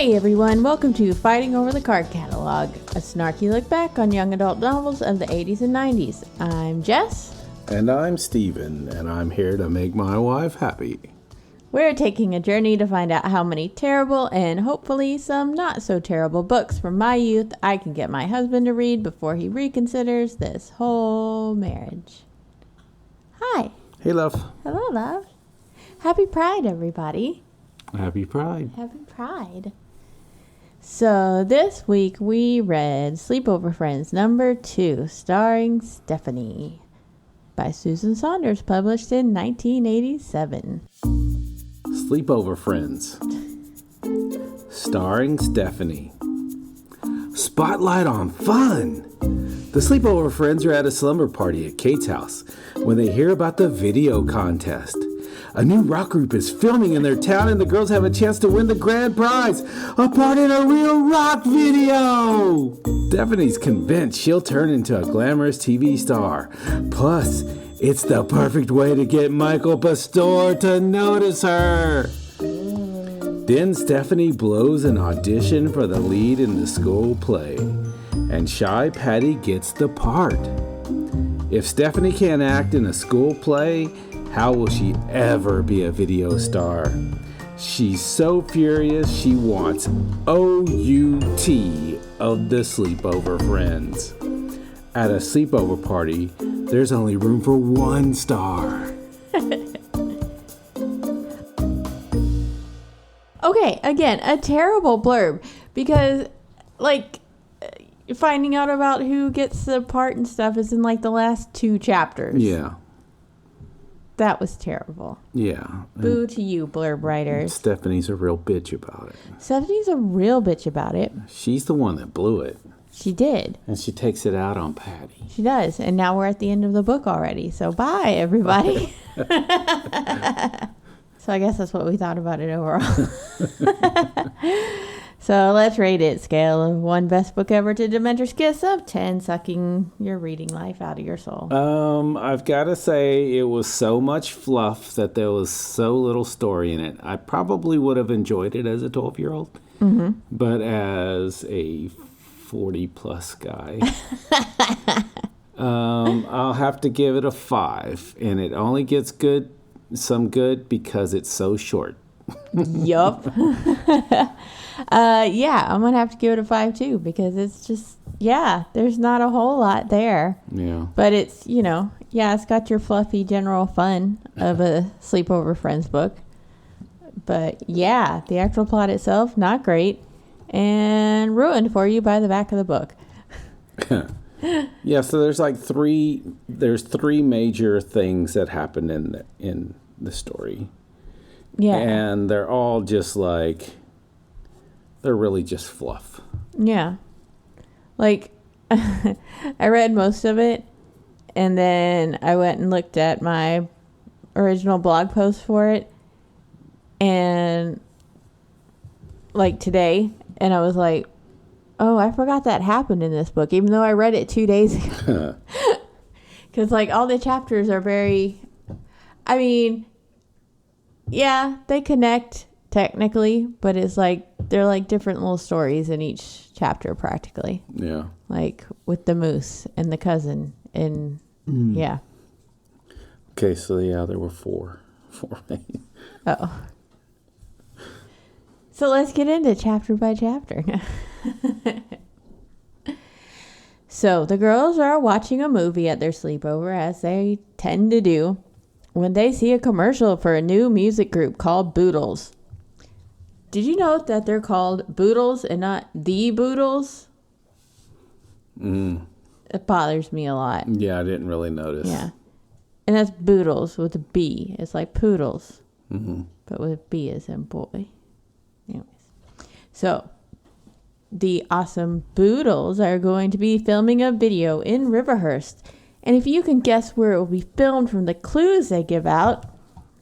Hey everyone, welcome to Fighting Over the Card Catalog, a snarky look back on young adult novels of the 80s and 90s. I'm Jess. And I'm Steven, and I'm here to make my wife happy. We're taking a journey to find out how many terrible and hopefully some not so terrible books from my youth I can get my husband to read before he reconsiders this whole marriage. Hi. Hey, love. Hello, love. Happy Pride, everybody. Happy Pride. Happy Pride. So this week we read Sleepover Friends number 2, starring Stephanie, by Susan Saunders, published in 1987. Sleepover Friends, starring Stephanie. Spotlight on fun! The Sleepover Friends are at a slumber party at Kate's house when they hear about the video contest. A new rock group is filming in their town and the girls have a chance to win the grand prize, a part in a real rock video! Stephanie's convinced she'll turn into a glamorous TV star. Plus, it's the perfect way to get Michael Pastor to notice her. Then Stephanie blows an audition for the lead in the school play, and Shy Patty gets the part. If Stephanie can't act in a school play, how will she ever be a video star? She's so furious she wants OUT of the Sleepover Friends. At a sleepover party, there's only room for one star. Okay, again, a terrible blurb because, finding out about who gets the part and stuff is in, the last 2 chapters. Yeah. That was terrible. Yeah. Boo to you, blurb writers. Stephanie's a real bitch about it. Stephanie's a real bitch about it. She's the one that blew it. She did. And she takes it out on Patty. She does. And now we're at the end of the book already. So bye, everybody. So I guess that's what we thought about it overall. So let's rate it. Scale of 1 best book ever to Dementor's Kiss of 10 sucking your reading life out of your soul. I've got to say it was so much fluff that there was so little story in it. I probably would have enjoyed it as a 12-year-old. Mm-hmm. But as a 40-plus guy, I'll have to give it a 5. And it only gets some good because it's so short. Yup. Yeah, I'm going to have to give it a 5 too because it's just, there's not a whole lot there. Yeah. But it's, it's got your fluffy general fun of a Sleepover Friends book. But yeah, the actual plot itself, not great and ruined for you by the back of the book. Yeah, so there's three major things that happen in the story. Yeah. And they're all just they're really just fluff. Yeah. I read most of it, and then I went and looked at my original blog post for it, and today, and I was like, oh, I forgot that happened in this book, even though I read it 2 days ago. Because, all the chapters are very, they connect technically, but it's they're different little stories in each chapter practically. Yeah. With the moose and the cousin and yeah. Okay, so there were four main. Oh. So let's get into chapter by chapter. So the girls are watching a movie at their sleepover, as they tend to do, when they see a commercial for a new music group called Boodles. Did you note that they're called Boodles and not the Boodles? It bothers me a lot. Yeah, I didn't really notice. Yeah. And that's Boodles with a B. It's like poodles. Mm-hmm. But with a B as in boy. Anyways. So, the awesome Boodles are going to be filming a video in Riverhurst. And if you can guess where it will be filmed from the clues they give out,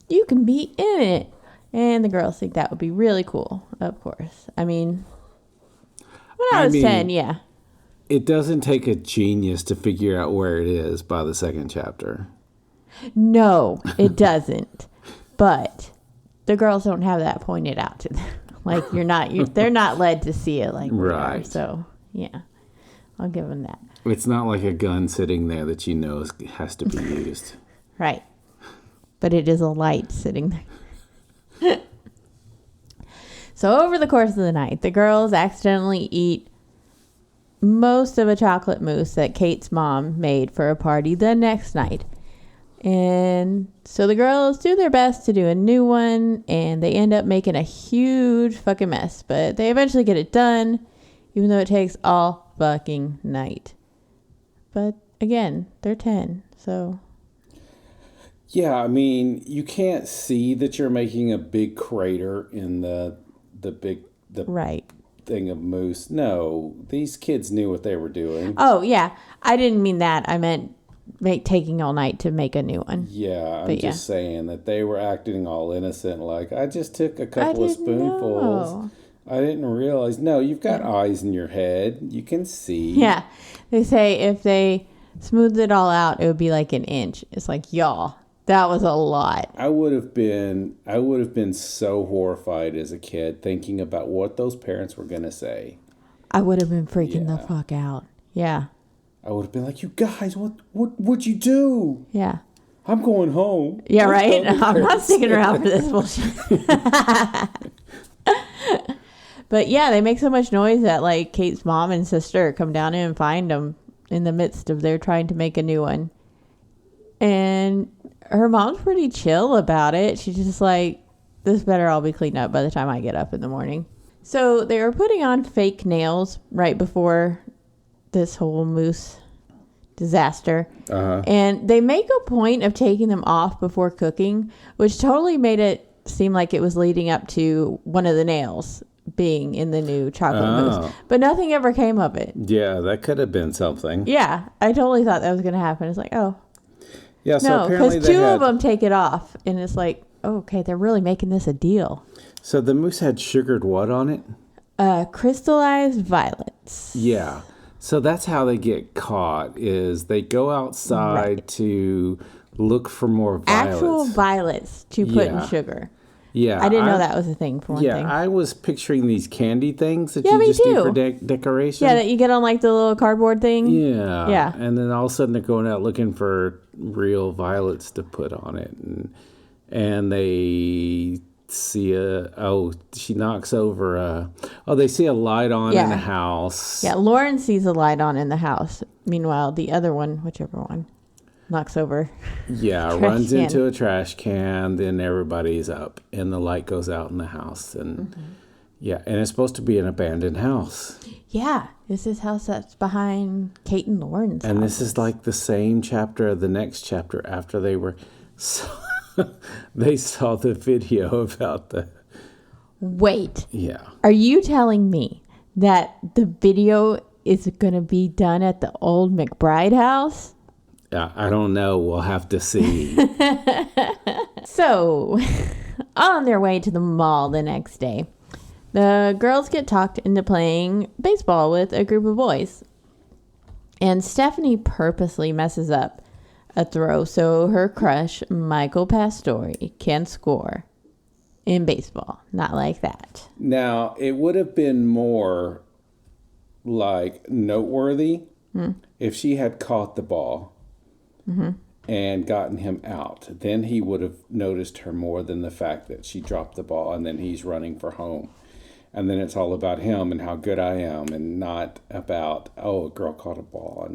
you can be in it. And the girls think that would be really cool, of course. When I was 10, yeah. It doesn't take a genius to figure out where it is by the second chapter. No, it doesn't. But the girls don't have that pointed out to them. Like they're not led to see it like we are. Right. So yeah, I'll give them that. It's not like a gun sitting there that has to be used. Right. But it is a light sitting there. So over the course of the night, the girls accidentally eat most of a chocolate mousse that Kate's mom made for a party the next night. And so the girls do their best to do a new one, and they end up making a huge fucking mess. But they eventually get it done, even though it takes all fucking night. But again, they're 10, so... Yeah, I mean, you can't see that you're making a big crater in the right. thing of mousse. No, these kids knew what they were doing. Oh, yeah. I didn't mean that. I meant taking all night to make a new one. Yeah, I'm just saying that they were acting all innocent, like, I just took a couple of spoonfuls. Know. I didn't realize. No, you've got eyes in your head. You can see. Yeah. They say if they smoothed it all out, it would be like an inch. It's like, y'all, that was a lot. I would have been so horrified as a kid thinking about what those parents were going to say. I would have been freaking the fuck out. Yeah. I would have been like, you guys, what'd you do? Yeah. I'm going home. Yeah, right? I'm not sticking around for this bullshit. But yeah, they make so much noise that like Kate's mom and sister come down and find them in the midst of their trying to make a new one. And her mom's pretty chill about it. She's just like, this better all be cleaned up by the time I get up in the morning. So they were putting on fake nails right before this whole mousse disaster. Uh-huh. And they make a point of taking them off before cooking, which totally made it seem like it was leading up to one of the nails being in the new chocolate mousse. But nothing ever came of it. Yeah, that could have been something. Yeah, I totally thought that was going to happen. It's like, oh. Yeah, so no, because two of them take it off. And it's like, oh, okay, they're really making this a deal. So the mousse had sugared what on it? Crystallized violets. Yeah. So that's how they get caught, is they go outside to look for more violets. Actual violets to put in sugar. Yeah. I didn't know that was a thing for one thing. Yeah, I was picturing these candy things that you just do for decoration. Yeah, that you get on like the little cardboard thing. Yeah. Yeah. And then all of a sudden they're going out looking for real violets to put on it. And they see she knocks over they see a light on in the house. Yeah, Lauren sees a light on in the house. Meanwhile, the other one, whichever one, knocks over. Yeah, runs into a trash can, then everybody's up and the light goes out in the house. And yeah, and it's supposed to be an abandoned house. Yeah, this is house that's behind Kate and Lauren's and house. This is like the same chapter of the next chapter after they were they saw the video about the... Wait. Yeah. Are you telling me that the video is going to be done at the old McBride house? I don't know. We'll have to see. So, on their way to the mall the next day, the girls get talked into playing baseball with a group of boys. And Stephanie purposely messes up a throw so her crush, Michael Pastore, can score in baseball. Not like that. Now, it would have been more like noteworthy if she had caught the ball and gotten him out. Then he would have noticed her more than the fact that she dropped the ball and then he's running for home. And then it's all about him and how good I am and not about, a girl caught a ball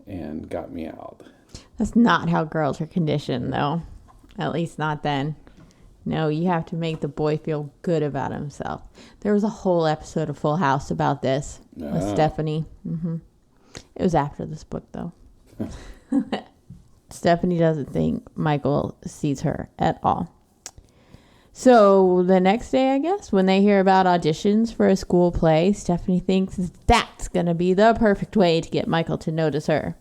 and got me out. That's not how girls are conditioned, though. At least not then. No, you have to make the boy feel good about himself. There was a whole episode of Full House about this with Stephanie. It was after this book, though. Stephanie doesn't think Michael sees her at all. So the next day, I guess, when they hear about auditions for a school play, Stephanie thinks that's going to be the perfect way to get Michael to notice her.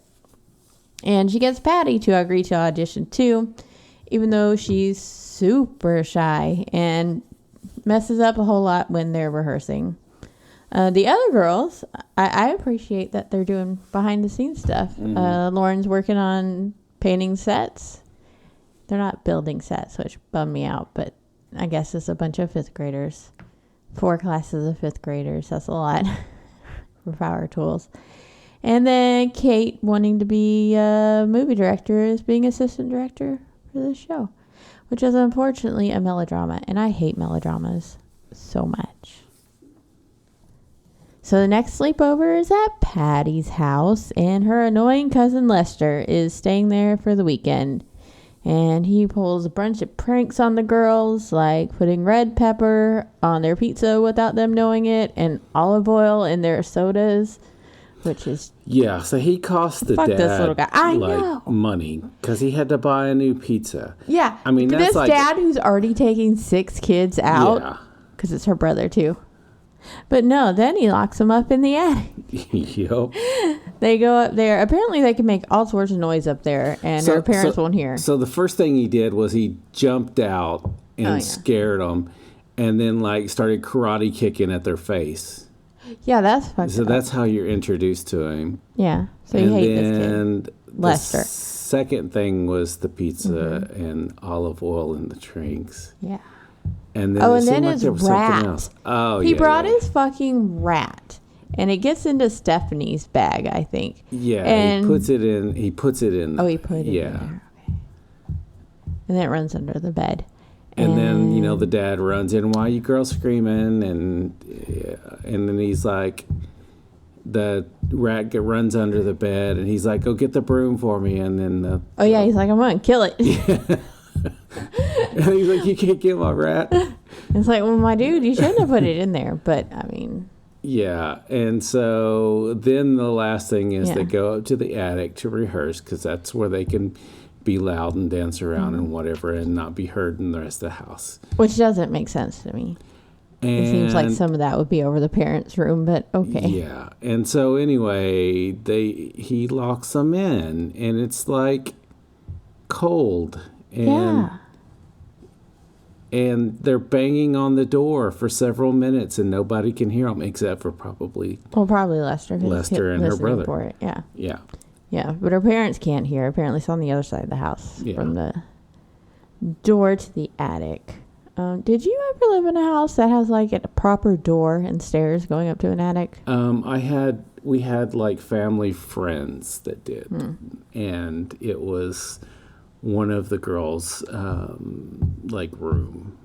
And she gets Patty to agree to audition too, even though she's super shy and messes up a whole lot when they're rehearsing. The other girls, I appreciate that they're doing behind the scenes stuff. Lauren's working on painting sets. They're not building sets, which bummed me out, but I guess it's a bunch of fifth graders 4 classes of 5th graders. That's a lot for power tools. And then Kate, wanting to be a movie director, is being assistant director for this show, which is unfortunately a melodrama. And I hate melodramas so much. So the next sleepover is at Patty's house, and her annoying cousin Lester is staying there for the weekend. And he pulls a bunch of pranks on the girls, like putting red pepper on their pizza without them knowing it, and olive oil in their sodas, which is... Yeah, so he cost the dad this little guy. I know. money because he had to buy a new pizza. Yeah. I mean, that's this dad who's already taking 6 kids out, because it's her brother too. But no, then he locks them up in the attic. Yep. They go up there. Apparently, they can make all sorts of noise up there, and her parents won't hear. So the first thing he did was he jumped out and scared them, and then like started karate kicking at their face. Yeah, that's fucked So up. that's how you're introduced to him. Yeah. So you hate this kid. And Lester. The second thing was the pizza and olive oil in the drinks. Yeah. And then and then his rat. Oh, he brought his fucking rat, and it gets into Stephanie's bag, I think. Yeah, and he puts it in. He puts it in. Oh, he put it in there. Okay. And then it runs under the bed. And then the dad runs in. Why are you girls screaming? And then he's like, the rat runs under the bed, and he's like, "Go get the broom for me." And then he's like, "I'm gonna kill it." And he's like, "You can't kill my rat." It's like, well, my dude, you shouldn't have put it in there. But I mean, yeah. And so then the last thing is they go up to the attic to rehearse, because that's where they can be loud and dance around and whatever, and not be heard in the rest of the house. Which doesn't make sense to me. And it seems like some of that would be over the parents' room, but okay. Yeah. And so anyway, he locks them in, and it's like cold. And they're banging on the door for several minutes, and nobody can hear them except for probably Lester. And her brother. For it. Yeah. Yeah. Yeah, but her parents can't hear. Apparently, it's on the other side of the house from the door to the attic. Did you ever live in a house that has like a proper door and stairs going up to an attic? We had like family friends that did, and it was one of the girls' like room,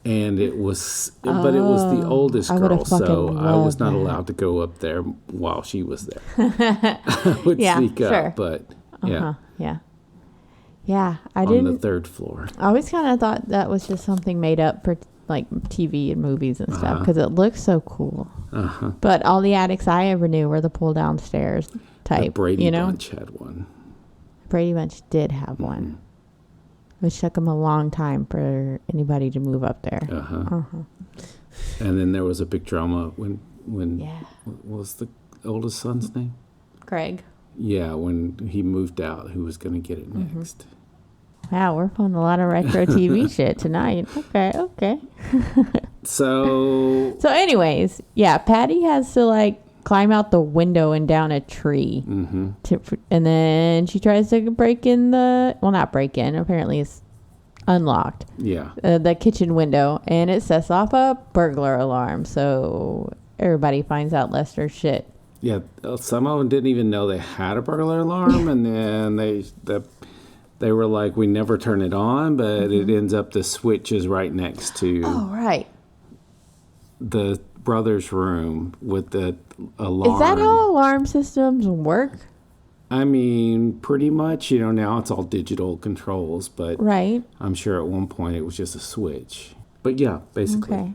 and it was but it was the oldest girl, so I was not allowed to go up there while she was there. I would sneak up, but I didn't. On the 3rd floor. I always kind of thought that was just something made up for like TV and movies and stuff, because it looks so cool. But all the attics I ever knew were the pull down stairs type. The Brady Bunch had one. Brady Bunch did have one, which took them a long time for anybody to move up there. And then there was a big drama when what was the oldest son's name? Craig. Yeah, when he moved out, who was going to get it next? Wow, we're pulling a lot of retro TV shit tonight. Okay. So anyways, Patty has to like climb out the window and down a tree. And then she tries to break in not break in. Apparently it's unlocked. Yeah. The kitchen window, and it sets off a burglar alarm. So everybody finds out Lester's shit. Yeah, some of them didn't even know they had a burglar alarm, and then they were like, "We never turn it on," but it ends up the switch is right next to the brother's room with the alarm. Is that how alarm systems work? I mean, pretty much. Now it's all digital controls, but I'm sure at one point it was just a switch. But yeah, basically. Okay.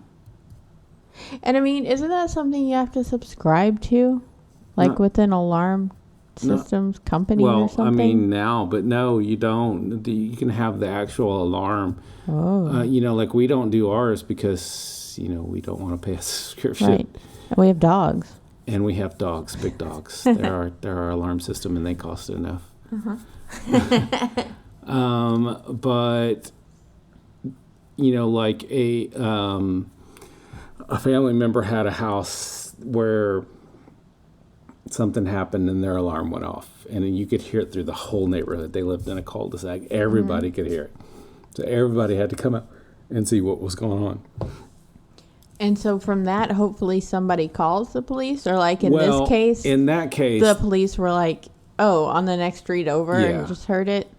And I mean, isn't that something you have to subscribe to? Like with an alarm systems company or something? Well, I mean now, but no, you don't. You can have the actual alarm. Like we don't do ours because, we don't want to pay a subscription. Right. We have dogs. And we have dogs, big dogs. They're our alarm system, and they cost enough. But, like a family member had a house where something happened and their alarm went off, and you could hear it through the whole neighborhood. They lived in a cul-de-sac. Everybody could hear it. So everybody had to come out and see what was going on. And so from that, hopefully somebody calls the police, or like in this case, the police were like, oh, on the next street over and just heard it.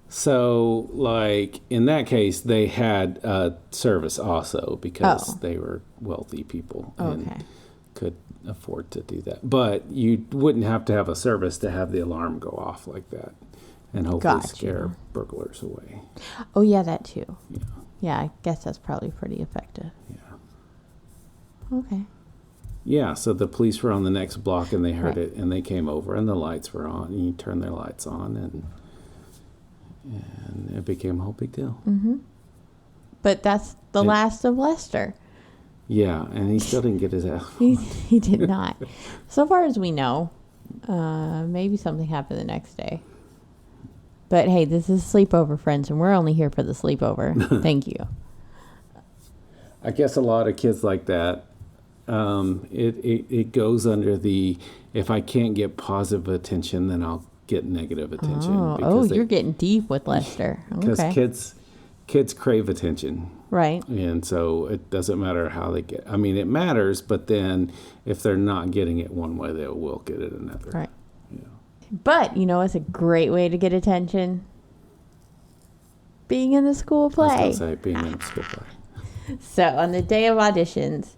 So, like, in that case, they had service also because they were wealthy people and could afford to do that. But you wouldn't have to have a service to have the alarm go off like that and hopefully scare burglars away. Oh, yeah, that too. Yeah. Yeah, I guess that's probably pretty effective. Yeah. Okay. Yeah, so the police were on the next block and they heard it and they came over and the lights were on and you turned their lights on and it became a whole big deal. Mm-hmm. But that's the last of Lester. Yeah, and he still didn't get his ass. He did not. So far as we know, maybe something happened the next day. But hey, this is Sleepover Friends, and we're only here for the sleepover. Thank you. I guess a lot of kids like that, it goes under the, if I can't get positive attention, then I'll get negative attention. You're getting deep with Lester. Because kids crave attention. Right. And so it doesn't matter how they get. I mean, it matters, but then if they're not getting it one way, they will get it another. Right. Yeah. But, it's a great way to get attention. Being in the school play. I was going to say, being in the school play. So, on the day of auditions,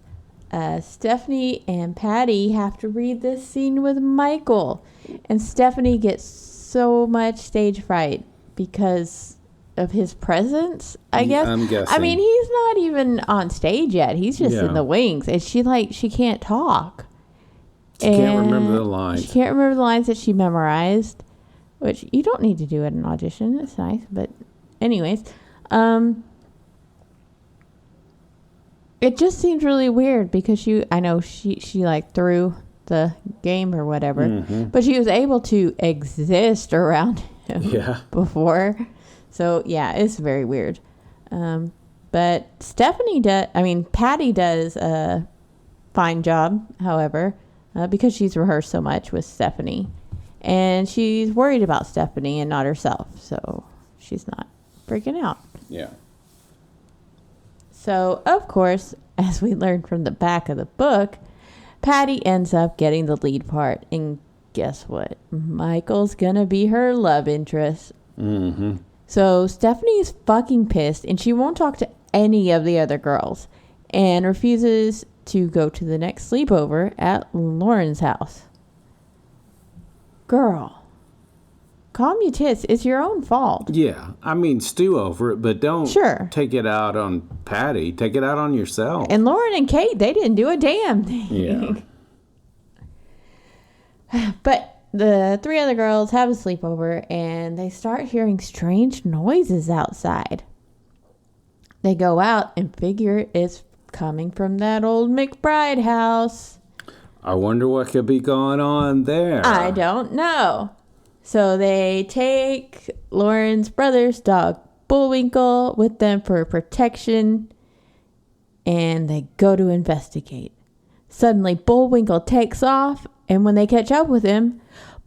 Stephanie and Patty have to read this scene with Michael. And Stephanie gets so much stage fright because of his presence, I guess. I'm guessing. I mean, he's not even on stage yet. He's just in the wings. And she can't talk. She can't remember the lines. She can't remember the lines that she memorized, which you don't need to do at an audition. It's nice. But anyways, it just seems really weird because I know she like threw the game or whatever, but she was able to exist around him before. So yeah, it's very weird. But Patty does a fine job, however, because she's rehearsed so much with Stephanie, and she's worried about Stephanie and not herself. So she's not freaking out. Yeah. So, of course, as we learned from the back of the book, Patty ends up getting the lead part. And guess what? Michael's going to be her love interest. Mm-hmm. So, Stephanie's fucking pissed, and she won't talk to any of the other girls and refuses to go to the next sleepover at Lauren's house. Girl, calm your tits. It's your own fault. Yeah. I mean, stew over it, but don't take it out on Patty. Take it out on yourself. And Lauren and Kate, they didn't do a damn thing. Yeah. But the three other girls have a sleepover, and they start hearing strange noises outside. They go out and figure it's coming from that old McBride house. I wonder what could be going on there. I don't know. So they take Lauren's brother's dog, Bullwinkle, with them for protection, and they go to investigate. Suddenly, Bullwinkle takes off, and when they catch up with him,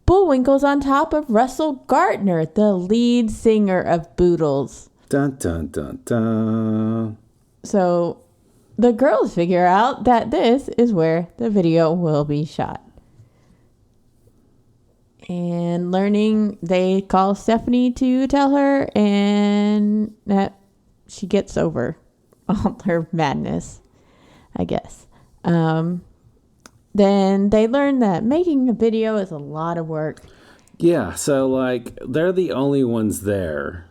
Bullwinkle's on top of Russell Gardner, the lead singer of Boodles. Dun, dun, dun, dun. So the girls figure out that this is where the video will be shot. And learning, they call Stephanie to tell her, and that she gets over all her madness, I guess. Then they learn that making a video is a lot of work. Yeah, so like they're the only ones there.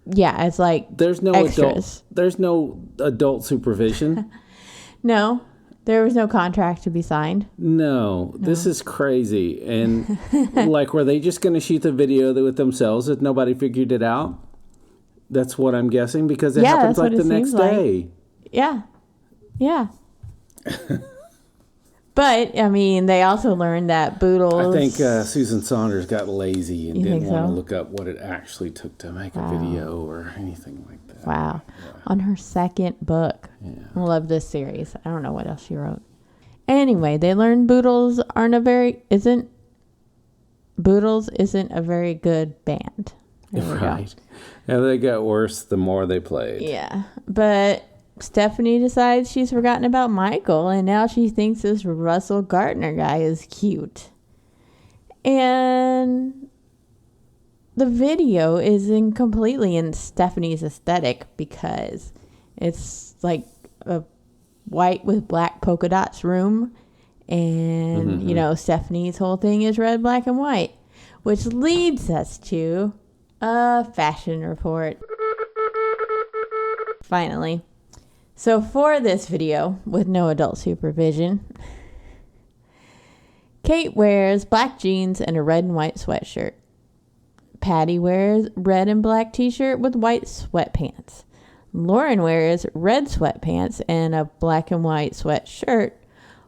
Yeah, it's like there's no extras. There's no adult supervision. No, there was no contract to be signed. No, this is crazy. And like, were they just going to shoot the video with themselves if nobody figured it out? That's what I'm guessing, because it happens like the next day. Yeah. Yeah. But, I mean, they also learned that Boodles... I think Susan Saunders got lazy and didn't want to look up what it actually took to make a video or anything like that. Wow. Yeah. On her second book. Yeah. I love this series. I don't know what else she wrote. Anyway, they learned Boodles isn't a very good band. Right. And they got worse the more they played. Yeah. But Stephanie decides she's forgotten about Michael, and now she thinks this Russell Gardner guy is cute. And the video is completely in Stephanie's aesthetic because it's like a white with black polka dots room. And, you know, Stephanie's whole thing is red, black, and white, which leads us to a fashion report. Finally. So for this video, with no adult supervision, Kate wears black jeans and a red and white sweatshirt. Patty wears red and black t-shirt with white sweatpants. Lauren wears red sweatpants and a black and white sweatshirt,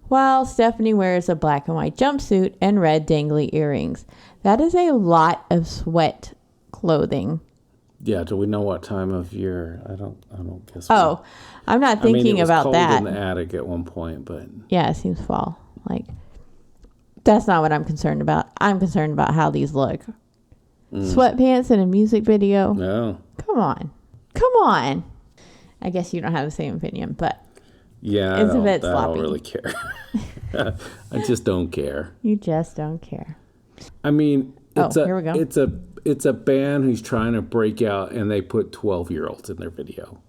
while Stephanie wears a black and white jumpsuit and red dangly earrings. That is a lot of sweat clothing. Yeah, do we know what time of year? I don't guess. Oh, I'm not thinking about that. It was cold in the attic at one point, but yeah, it seems fall. Like, that's not what I'm concerned about. I'm concerned about how these look. Sweatpants in a music video. No. Come on. I guess you don't have the same opinion, but yeah, it's a bit sloppy. I don't really care. I just don't care. You just don't care. I mean, here we go. It's a band who's trying to break out, and they put 12-year-olds in their video.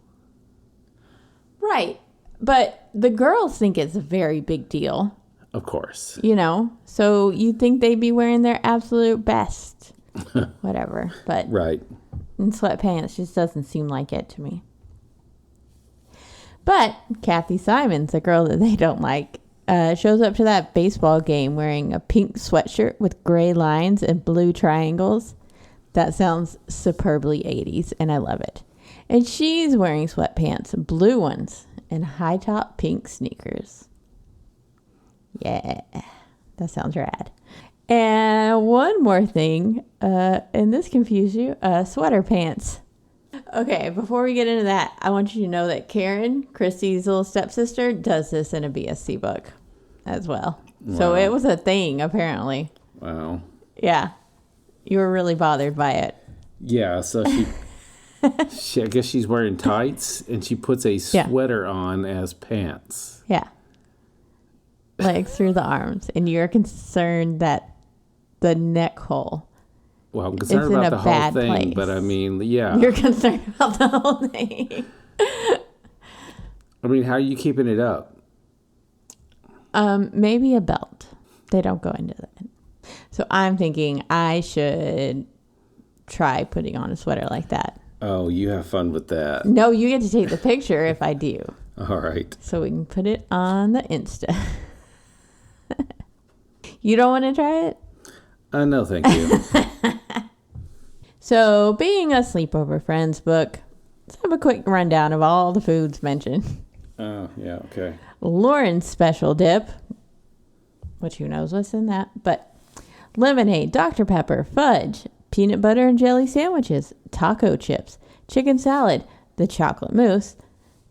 Right. But the girls think it's a very big deal. Of course. You know? So you think they'd be wearing their absolute best. Whatever. But right. In sweatpants just doesn't seem like it to me. But Kathy Simons, the girl that they don't like, shows up to that baseball game wearing a pink sweatshirt with gray lines and blue triangles. That sounds superbly 80s, and I love it. And she's wearing sweatpants, blue ones, and high-top pink sneakers. Yeah, that sounds rad. And one more thing, and this confused you, sweater pants. Okay, before we get into that, I want you to know that Karen, Christy's little stepsister, does this in a BSC book as well. Wow. So it was a thing, apparently. Wow. Yeah. You were really bothered by it. Yeah, so I guess she's wearing tights, and she puts a sweater on as pants. Yeah. Like through the arms. And you're concerned that the neck hole. Well, I'm concerned about the whole thing, place. But I mean, yeah. You're concerned about the whole thing. I mean, how are you keeping it up? Maybe a belt. They don't go into that. So I'm thinking I should try putting on a sweater like that. Oh, you have fun with that. No, you get to take the picture if I do. All right. So we can put it on the Insta. You don't want to try it? No, thank you. So, being a Sleepover Friends book, let's have a quick rundown of all the foods mentioned. Oh, yeah, okay. Lauren's special dip, which who knows what's in that, but lemonade, Dr. Pepper, fudge, peanut butter and jelly sandwiches, taco chips, chicken salad, the chocolate mousse,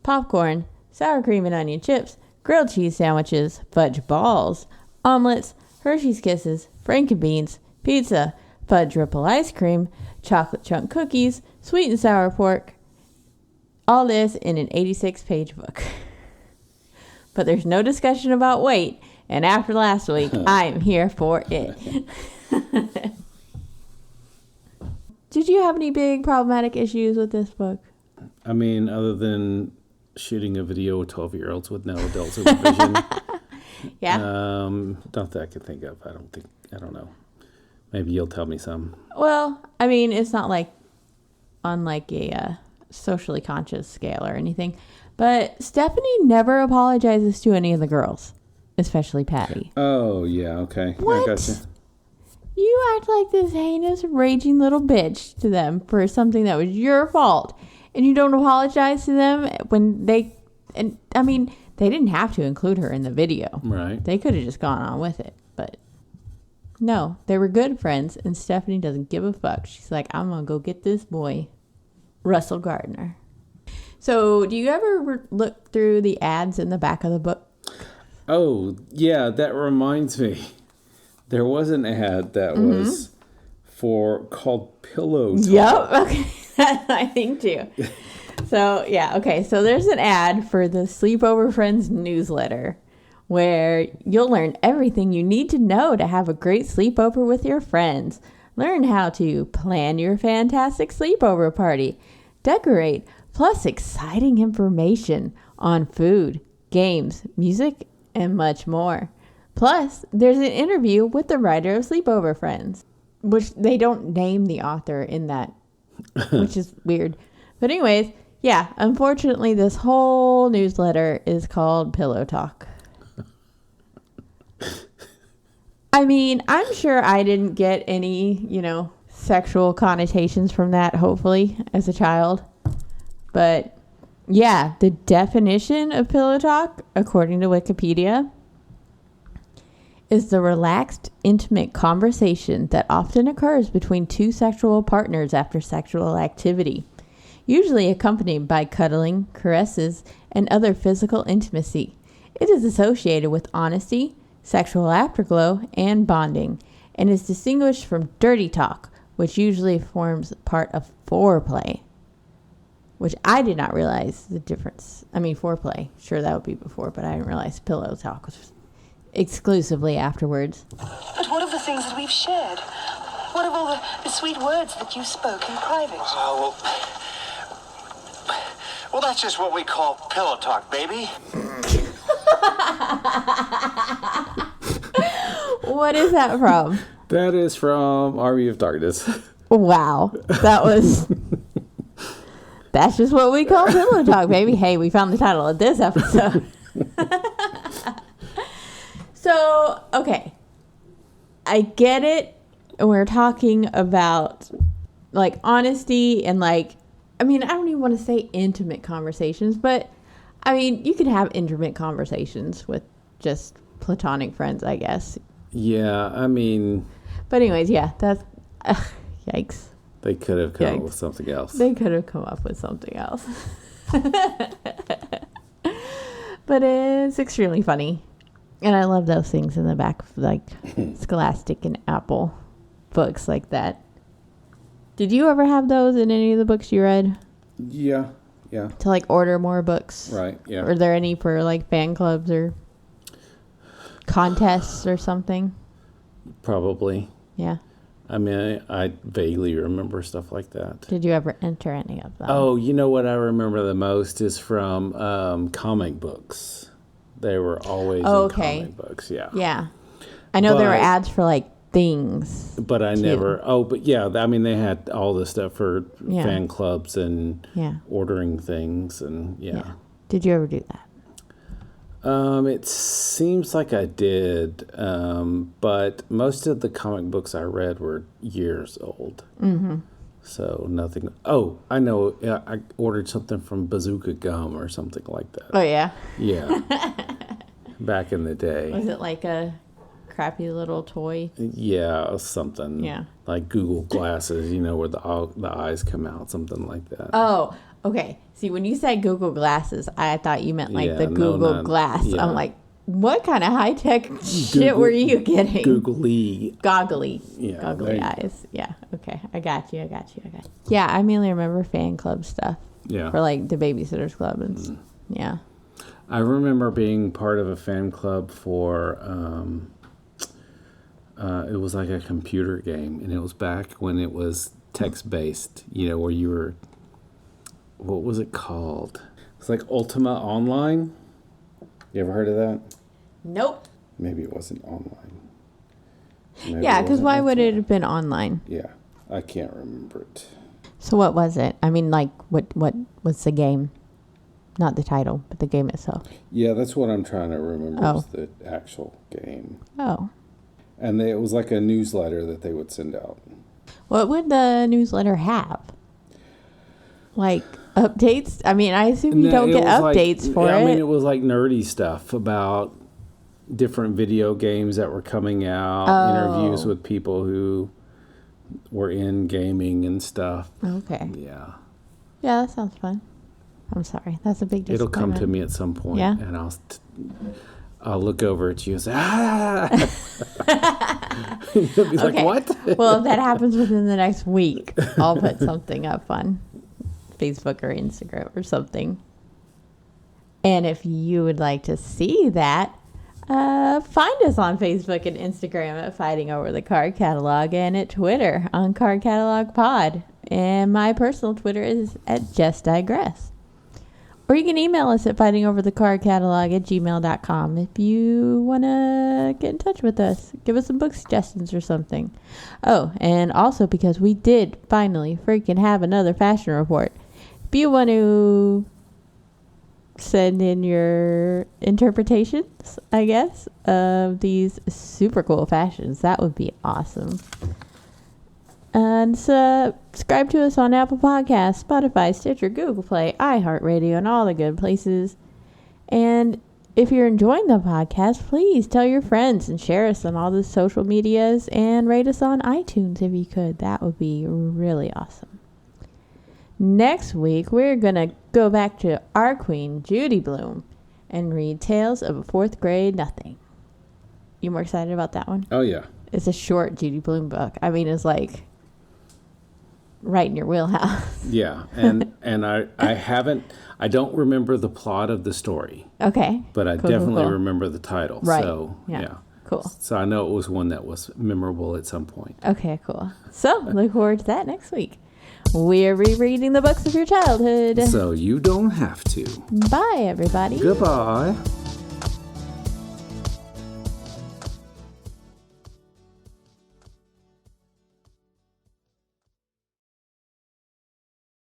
popcorn, sour cream and onion chips, grilled cheese sandwiches, fudge balls, omelets, Hershey's Kisses, Frankenbeans, pizza, fudge ripple ice cream, chocolate chunk cookies, sweet and sour pork. All this in an 86-page book. But there's no discussion about weight, and after last week, I am here for it. Did you have any big problematic issues with this book? I mean, other than shooting a video with 12-year-olds with no adult supervision. Yeah. Not that I can think of. I don't know. Maybe you'll tell me some. Well, I mean, it's not like on like a socially conscious scale or anything. But Stephanie never apologizes to any of the girls, especially Patty. Oh, yeah, okay. What? I gotcha. You act like this heinous, raging little bitch to them for something that was your fault. And you don't apologize to them when they... And I mean, they didn't have to include her in the video. Right. They could have just gone on with it. But no, they were good friends. And Stephanie doesn't give a fuck. She's like, I'm going to go get this boy, Russell Gardner. So do you ever look through the ads in the back of the book? Oh, yeah, that reminds me. There was an ad that was called Pillow Talk. Yep, okay. I think too. So, yeah, okay. So there's an ad for the Sleepover Friends newsletter where you'll learn everything you need to know to have a great sleepover with your friends. Learn how to plan your fantastic sleepover party, decorate, plus exciting information on food, games, music, and much more. Plus, there's an interview with the writer of Sleepover Friends, which they don't name the author in that, which is weird. But anyways, yeah, unfortunately, this whole newsletter is called Pillow Talk. I mean, I'm sure I didn't get any, sexual connotations from that, hopefully, as a child. But yeah, the definition of pillow talk, according to Wikipedia, is the relaxed, intimate conversation that often occurs between two sexual partners after sexual activity, usually accompanied by cuddling, caresses, and other physical intimacy. It is associated with honesty, sexual afterglow, and bonding, and is distinguished from dirty talk, which usually forms part of foreplay, which I did not realize the difference. I mean, foreplay, sure, that would be before, but I didn't realize pillow talk was exclusively afterwards. But what of the things that we've shared? What of all the sweet words that you spoke in private? Well, that's just what we call pillow talk, baby. What is that from? That is from Army of Darkness. Wow. That's just what we call pillow talk, baby. Hey, we found the title of this episode. So, okay. I get it. We're talking about like honesty and I don't even want to say intimate conversations, but I mean, you could have intimate conversations with just platonic friends, I guess. Yeah, I mean... But anyways, yeah, that's... yikes. They could have come up with something else. They could have come up with something else. But it's extremely funny. And I love those things in the back of Scholastic and Apple books like that. Did you ever have those in any of the books you read? Yeah. To order more books? Right, yeah. Are there any for fan clubs or contests or something? Probably. Yeah. I mean, I vaguely remember stuff like that. Did you ever enter any of them? Oh, you know what I remember the most is from comic books. They were always in comic books, yeah. Yeah. I know there were ads for things. But I never, I mean, they had all this stuff for fan clubs and ordering things and yeah. Did you ever do that? It seems like I did, but most of the comic books I read were years old. Mm-hmm. So nothing. Oh, I know. I ordered something from Bazooka Gum or something like that. Oh, yeah? Yeah. Back in the day. Was it like a crappy little toy? Yeah, something. Yeah. Like Google Glasses, where the eyes come out, something like that. Oh, okay. See, when you said Google Glasses, I thought you meant the Google Glass. Yeah. I'm like, what kind of high-tech shit were you getting? Googly. Goggly. Yeah. Goggly eyes. Yeah. Okay. I got you. Yeah, I mainly remember fan club stuff. Yeah. For the Babysitter's Club and yeah. I remember being part of a fan club for it was like a computer game, and it was back when it was text-based, where you were, what was it called? It's like Ultima Online. You ever heard of that? Nope. Maybe it wasn't online. Yeah, because why would it have been online? Yeah, I can't remember it. So what was it? I mean, what was the game? Not the title, but the game itself. Yeah, that's what I'm trying to remember is the actual game. Oh. And it was like a newsletter that they would send out. What would the newsletter have? Updates? I mean, I assume you don't get updates for it. I mean, it was nerdy stuff about different video games that were coming out, interviews with people who were in gaming and stuff. Okay. Yeah. Yeah, that sounds fun. I'm sorry. That's a big disappointment. It'll come to me at some point. Yeah? And I'll look over at you and say, ah! You'll be like, what? Well, if that happens within the next week, I'll put something up fun Facebook or Instagram or something. And if you would like to see that, find us on Facebook and Instagram at Fighting Over the Card Catalog, and at Twitter on Card Catalog Pod. And my personal Twitter is at Just Digress. Or you can email us at fightingoverthecardcatalog@gmail.com if you want to get in touch with us. Give us some book suggestions or something. Oh, and also because we did finally freaking have another fashion report. If you want to send in your interpretations, I guess, of these super cool fashions, that would be awesome. And subscribe to us on Apple Podcasts, Spotify, Stitcher, Google Play, iHeartRadio, and all the good places. And if you're enjoying the podcast, please tell your friends and share us on all the social medias and rate us on iTunes if you could. That would be really awesome. Next week, we're going to go back to our queen, Judy Blume, and read Tales of a Fourth Grade Nothing. You more excited about that one? Oh, yeah. It's a short Judy Blume book. I mean, it's like right in your wheelhouse. Yeah, and I don't remember the plot of the story. Okay. But I definitely remember the title. Right. So, yeah. Cool. So I know it was one that was memorable at some point. Okay, cool. So look forward to that next week. We're rereading the books of your childhood. So you don't have to. Bye, everybody. Goodbye.